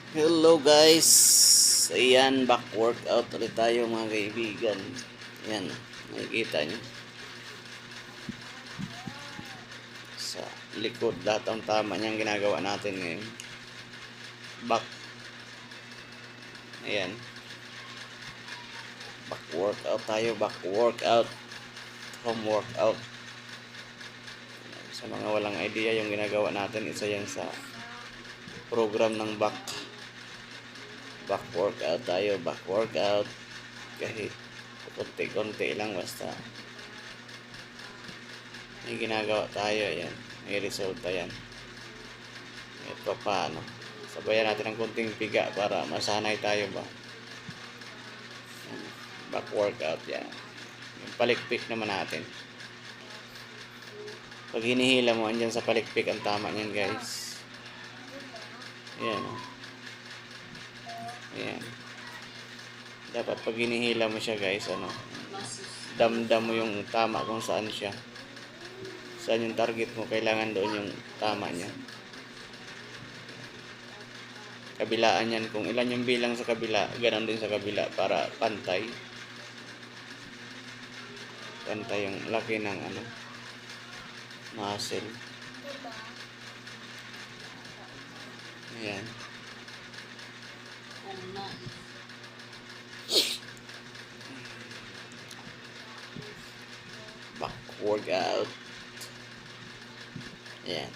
Hello guys! Ayan, back workout ulit tayo mga kaibigan. Ayan, nakikita nyo. Sa likod, lahat ang tama niyang ginagawa natin ngayon. Back. Ayan. Back workout tayo, back workout. Home workout. Sa mga walang idea yung ginagawa natin, isa yan sa program ng back. Back workout tayo, back workout. Kahit konti-konti lang basta may ginagawa tayo. Ayan, may resulta yan. Ito paano, sabayan natin ng konting piga para masanay tayo ba. Back workout yan. Yung palikpik naman natin, pag hinihila mo andyan sa palikpik ang tama niyan guys. Ayan o. Ayan, dapat pag hinihila mo siya guys, damdam mo yung tama kung saan siya, saan yung target mo, kailangan doon yung tama niya. Kabilaan yan, kung ilan yung bilang sa kabila, ganon din sa kabila para pantay yung laki ng muscle. Ayan, back workout. Ayan,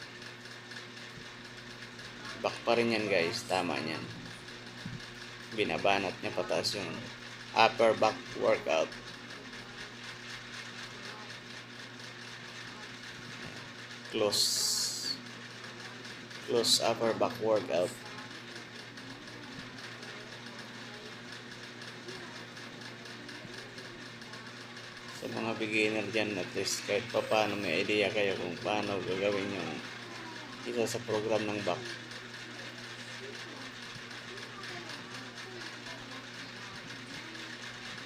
back pa rin yan guys, tama yan. Binabanat niya pataas yung upper back workout. Close upper back workout. Sa mga beginner dyan, at least kahit pa paano may idea kayo kung paano gagawin yung isa sa program ng back.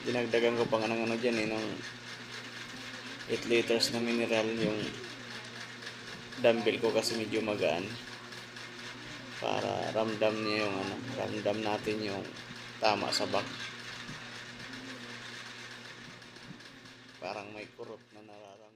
Dinagdagan ko pa nga ng dyan ng 8 liters na mineral yung dumbbell ko kasi medyo magaan, para ramdam niya yung ramdam natin yung tama sa back. Parang may kurot na nararamdaman.